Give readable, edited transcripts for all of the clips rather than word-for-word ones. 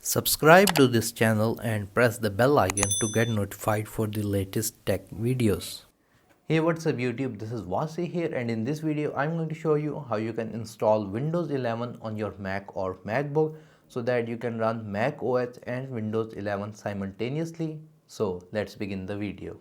Subscribe to this channel and press the bell icon to get notified for the latest tech videos. Hey, what's up YouTube? This is Wasay here, and in this video I'm going to show you how you can install Windows 11 on your Mac or MacBook so that you can run Mac OS and Windows 11 simultaneously. So let's begin the video.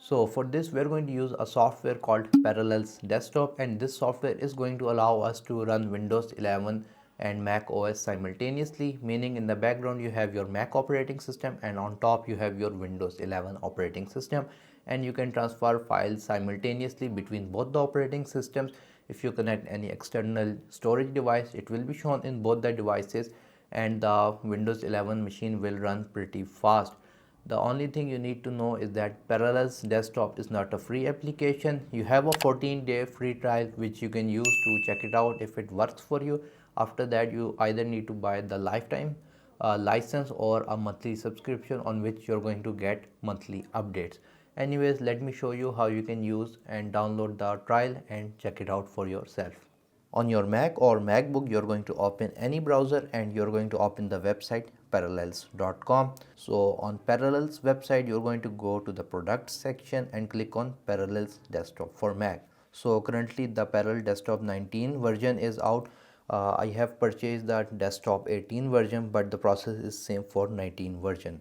So for this we're going to use a software called Parallels Desktop, and this software is going to allow us to run Windows 11 and Mac OS simultaneously, meaning in the background you have your Mac operating system and on top you have your Windows 11 operating system, and you can transfer files simultaneously between both the operating systems. If you connect any external storage device, it will be shown in both the devices and the Windows 11 machine will run pretty fast. The only thing you need to know is that Parallels Desktop is not a free application. You have a 14-day free trial which you can use to check it out if it works for you. After that, you either need to buy the lifetime license or a monthly subscription on which you're going to get monthly updates. Anyways, let me show you how you can use and download the trial and check it out for yourself. On your Mac or MacBook, you're going to open any browser and you're going to open the website parallels.com. So on Parallels website, you're going to go to the product section and click on Parallels Desktop for Mac. So currently the Parallel Desktop 19 version is out. I have purchased the Desktop 18 version, but the process is same for 19 version.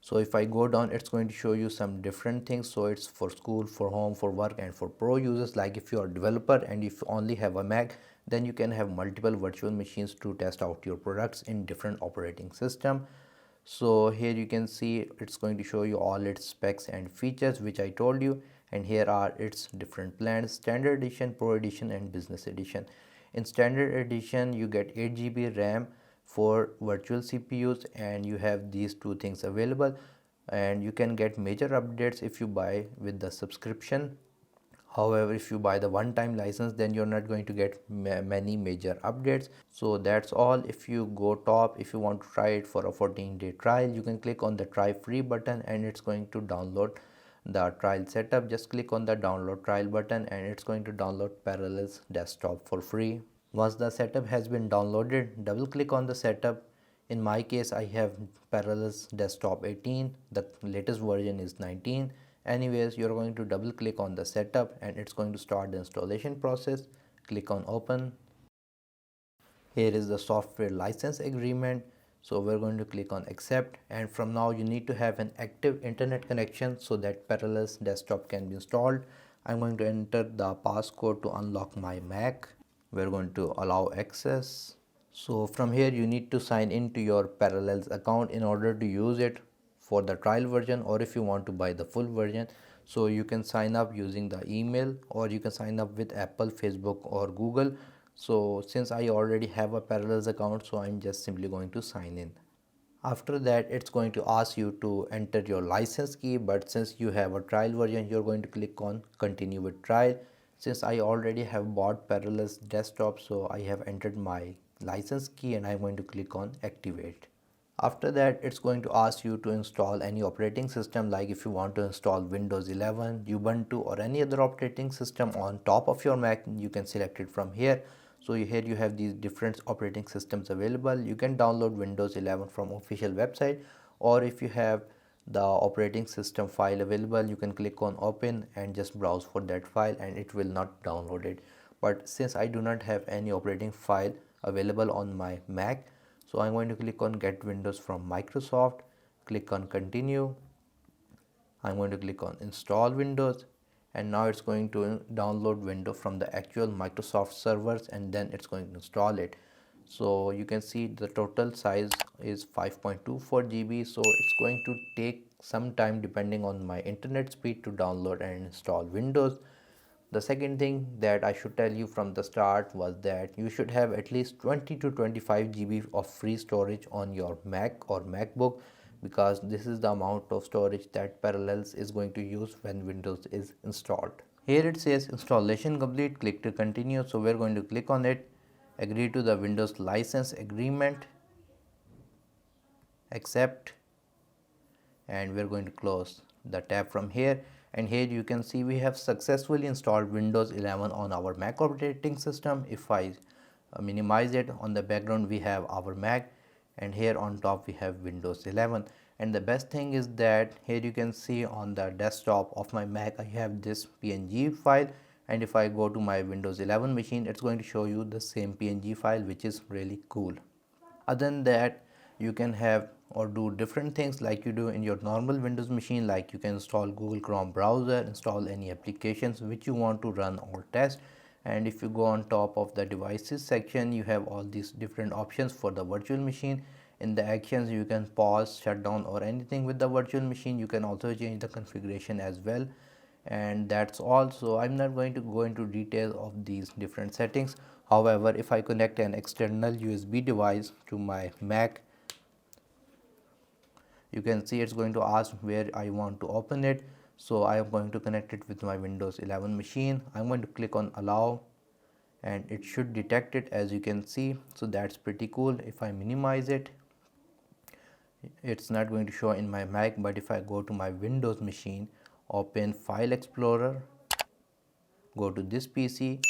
So if I go down, it's going to show you some different things. So it's for school, for home, for work, and for pro users. Like if you are a developer and if you only have a Mac, then you can have multiple virtual machines to test out your products in different operating system. So here you can see it's going to show you all its specs and features which I told you, and here are its different plans: standard edition, pro edition, and business edition. In standard edition you get 8 GB RAM for virtual CPUs, and you have these two things available, and you can get major updates if you buy with the subscription. However, if you buy the one-time license, then you're not going to get many major updates. So that's all. If you go top, if you want to try it for a 14-day trial, you can click on the try free button and it's going to download the trial setup. Just click on the download trial button and it's going to download Parallels Desktop for free. Once the setup has been downloaded, double click on the setup. In my case, I have Parallels Desktop 18. The latest version is 19. Anyways, you're going to double click on the setup and it's going to start the installation process. Click on open. Here is the software license agreement. So we're going to click on accept, and from now you need to have an active internet connection so that Parallels Desktop can be installed. I'm going to enter the passcode to unlock my Mac. We're going to allow access. So from here you need to sign into your Parallels account in order to use it for the trial version, or if you want to buy the full version. So you can sign up using the email, or you can sign up with Apple, Facebook, or Google. So since I already have a Parallels account, so I'm just simply going to sign in. After that, it's going to ask you to enter your license key, but since you have a trial version, you're going to click on continue with trial. Since I already have bought Parallels Desktop, so I have entered my license key and I'm going to click on activate. After that, it's going to ask you to install any operating system, like if you want to install Windows 11, Ubuntu, or any other operating system on top of your Mac, you can select it from here. So here you have these different operating systems available. You can download Windows 11 from official website, or if you have the operating system file available, you can click on open and just browse for that file and it will not download it. But since I do not have any operating file available on my Mac, so I'm going to click on get Windows from Microsoft, click on continue. I'm going to click on install Windows, and now it's going to download Windows from the actual Microsoft servers and then it's going to install it. So you can see the total size is 5.24 GB, so it's going to take some time depending on my internet speed to download and install Windows. The second thing that I should tell you from the start was that you should have at least 20 to 25 GB of free storage on your Mac or MacBook, because this is the amount of storage that Parallels is going to use when Windows is installed. Here it says installation complete, click to continue. So we're going to click on it, agree to the Windows license agreement, accept, and we're going to close the tab from here. And here you can see we have successfully installed Windows 11 on our Mac operating system. If I minimize it. On the background we have our Mac, and here on top we have Windows 11. And the best thing is that here you can see on the desktop of my Mac I have this PNG file, and if I go to my Windows 11 machine, it's going to show you the same PNG file, which is really cool. Other than that, you can have or do different things like you do in your normal Windows machine, like you can install Google Chrome browser, install any applications which you want to run or test. And if you go on top of the devices section, you have all these different options for the virtual machine. In the actions, you can pause, shut down or anything with the virtual machine. You can also change the configuration as well, and that's all. So I'm not going to go into detail of these different settings. However, if I connect an external USB device to my Mac, you can see it's going to ask where I want to open it. So I am going to connect it with my Windows 11 machine. I'm going to click on allow, and it should detect it, as you can see. So that's pretty cool. If I minimize it, it's not going to show in my Mac, but if I go to my Windows machine, open File Explorer, go to this PC,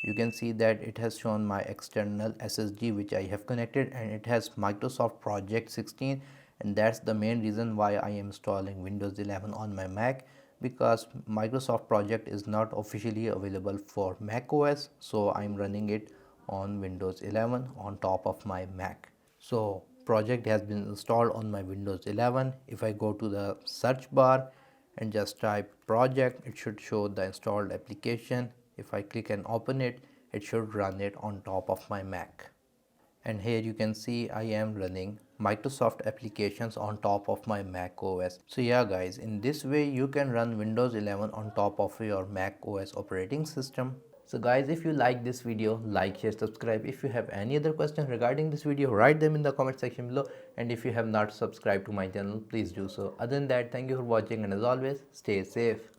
you can see that it has shown my external SSD which I have connected, and it has Microsoft Project 16, and that's the main reason why I am installing Windows 11 on my Mac, because Microsoft Project is not officially available for macOS, so I'm running it on Windows 11 on top of my Mac. So project has been installed on my Windows 11. If I go to the search bar and just type project, it should show the installed application. If I click and open it, it should run it on top of my Mac. And here you can see I am running Microsoft applications on top of my Mac OS. So yeah guys, in this way you can run Windows 11 on top of your Mac OS operating system. So guys, if you like this video, like, share, subscribe. If you have any other questions regarding this video, write them in the comment section below. And if you have not subscribed to my channel, please do so. Other than that, thank you for watching, and as always, stay safe.